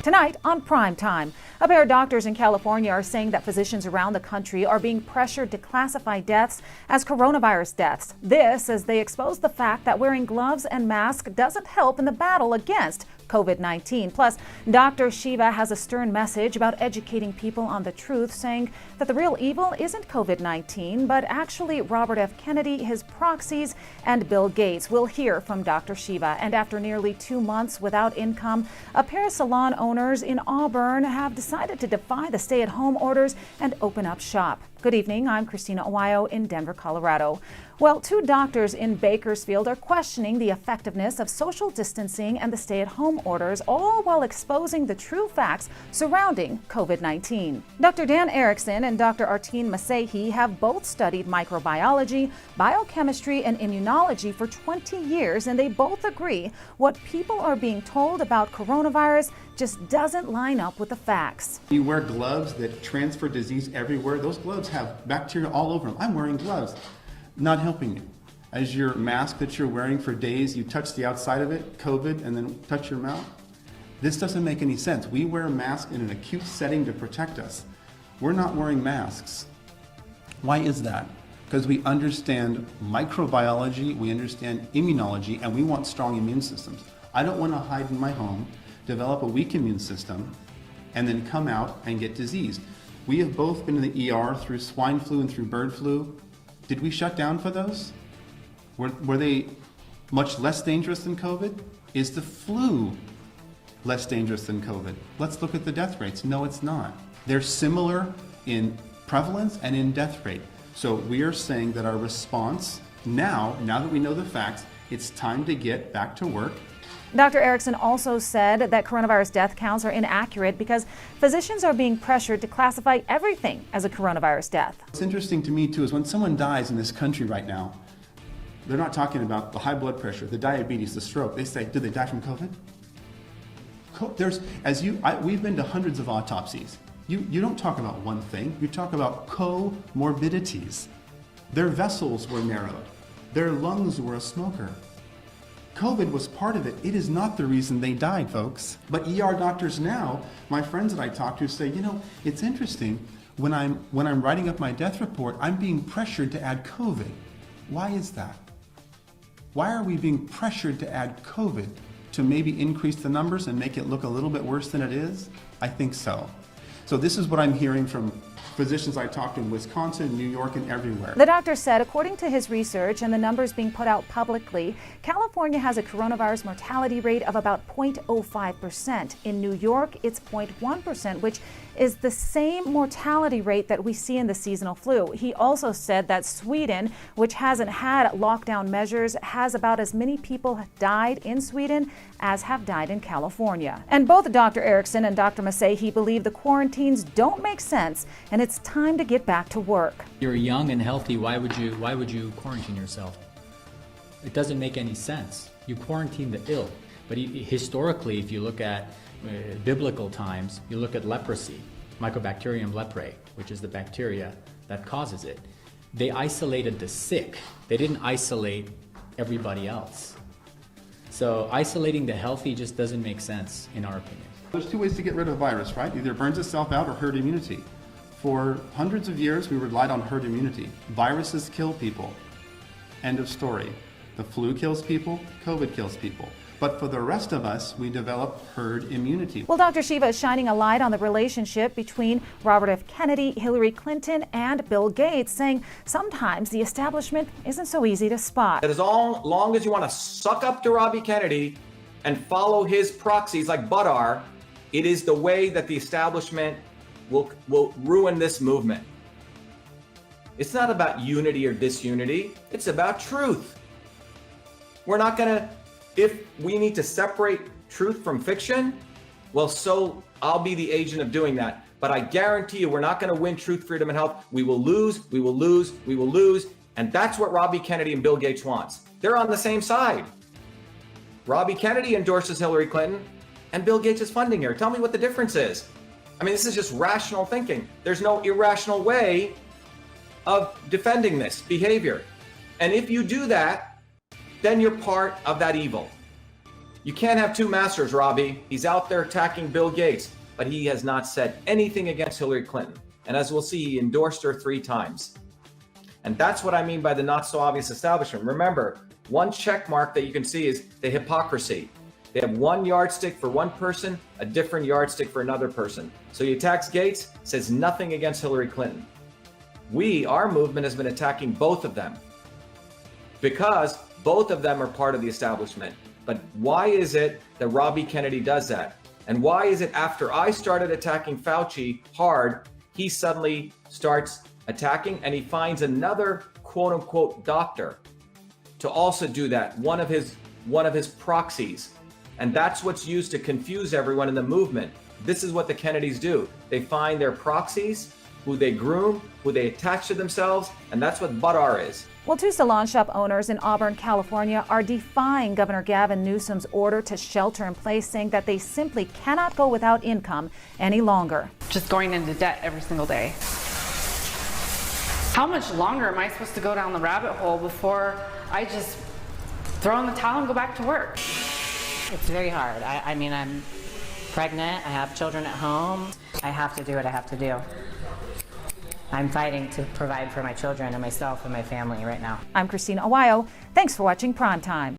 Tonight on Prime Time, a pair of doctors in California are saying that physicians around the country are being pressured to classify deaths as coronavirus deaths. This as they expose the fact that wearing gloves and masks doesn't help in the battle against COVID-19. Plus, Dr. Shiva has a stern message about educating people on the truth, saying that the real evil isn't COVID-19, but actually Robert F. Kennedy, his proxies, and Bill Gates. We'll hear from Dr. Shiva. And after nearly 2 months without income, a pair of salon owners in Auburn have decided to defy the stay-at-home orders and open up shop. Good evening. I'm Christina Owayo in Denver, Colorado. Well, 2 doctors in Bakersfield are questioning the effectiveness of social distancing and the stay-at-home orders, all while exposing the true facts surrounding COVID-19. Dr. Dan Erickson and Dr. Artin Masehi have both studied microbiology, biochemistry, and immunology for 20 years, and they both agree what people are being told about coronavirus just doesn't line up with the facts. You wear gloves that transfer disease everywhere. Those gloves have bacteria all over them. I'm wearing gloves. Not helping you. As your mask that you're wearing for days, you touch the outside of it, COVID, and then touch your mouth. This doesn't make any sense. We wear a mask in an acute setting to protect us. We're not wearing masks. Why is that? Because we understand microbiology, we understand immunology, and we want strong immune systems. I don't want to hide in my home, develop a weak immune system, and then come out and get diseased. We have both been in the ER through swine flu and through bird flu. Did we shut down for those? Were they much less dangerous than COVID? Is the flu less dangerous than COVID? Let's look at the death rates. No, it's not. They're similar in prevalence and in death rate. So we are saying that our response now that we know the facts, it's time to get back to work. Dr. Erickson also said that coronavirus death counts are inaccurate because physicians are being pressured to classify everything as a coronavirus death. What's interesting to me, too, is when someone dies in this country right now, they're not talking about the high blood pressure, the diabetes, the stroke. They say, did they die from COVID? We've been to hundreds of autopsies. You don't talk about one thing. You talk about comorbidities. Their vessels were narrowed. Their lungs were a smoker. COVID was part of it. It is not the reason they died, folks. But ER doctors now, my friends that I talk to say, it's interesting, when I'm writing up my death report, I'm being pressured to add COVID. Why is that? Why are we being pressured to add COVID to maybe increase the numbers and make it look a little bit worse than it is? I think so. So this is what I'm hearing from physicians I talked to in Wisconsin, New York, and everywhere. The doctor said, according to his research and the numbers being put out publicly, California has a coronavirus mortality rate of about 0.05%. In New York, it's 0.1%, which is the same mortality rate that we see in the seasonal flu. He also said that Sweden, which hasn't had lockdown measures, has about as many people died in Sweden as have died in California. And both Dr. Erickson and Dr. Masehi believe the quarantines don't make sense and it's time to get back to work. You're young and healthy. Why would you quarantine yourself? It doesn't make any sense. You quarantine the ill. But historically, if you look at biblical times, you look at leprosy, Mycobacterium leprae, which is the bacteria that causes it. They isolated the sick. They didn't isolate everybody else. So isolating the healthy just doesn't make sense, in our opinion. There's 2 ways to get rid of a virus, right? Either it burns itself out or herd immunity. For hundreds of years, we relied on herd immunity. Viruses kill people. End of story. The flu kills people, COVID kills people. But for the rest of us, we develop herd immunity. Well, Dr. Shiva is shining a light on the relationship between Robert F. Kennedy, Hillary Clinton, and Bill Gates, saying sometimes the establishment isn't so easy to spot. That as long as you want to suck up to Robbie Kennedy and follow his proxies like Budar, it is the way that the establishment will ruin this movement. It's not about unity or disunity. It's about truth. We're not going to, if we need to separate truth from fiction, well, so I'll be the agent of doing that. But I guarantee you, we're not going to win truth, freedom, and health. We will lose, we will lose, we will lose. And that's what Robbie Kennedy and Bill Gates wants. They're on the same side. Robbie Kennedy endorses Hillary Clinton and Bill Gates is funding her. Tell me what the difference is. I mean, this is just rational thinking. There's no irrational way of defending this behavior. And if you do that, then you're part of that evil. You can't have two masters, Robbie. He's out there attacking Bill Gates, but he has not said anything against Hillary Clinton. And as we'll see, he endorsed her 3 times. And that's what I mean by the not so obvious establishment. Remember, one check mark that you can see is the hypocrisy. They have one yardstick for one person, a different yardstick for another person. So he attacks Gates, says nothing against Hillary Clinton. Our movement has been attacking both of them because both of them are part of the establishment. But why is it that Robbie Kennedy does that? And why is it after I started attacking Fauci hard, he suddenly starts attacking and he finds another quote unquote doctor to also do that, one of his proxies. And that's what's used to confuse everyone in the movement. This is what the Kennedys do. They find their proxies, who they groom, who they attach to themselves, and that's what Badar is. Well, 2 salon shop owners in Auburn, California are defying Governor Gavin Newsom's order to shelter in place, saying that they simply cannot go without income any longer. Just going into debt every single day. How much longer am I supposed to go down the rabbit hole before I just throw in the towel and go back to work? It's very hard. I mean, I'm pregnant, I have children at home. I have to do what I have to do. I'm fighting to provide for my children and myself and my family right now. I'm Christina Awayo. Thanks for watching Primetime.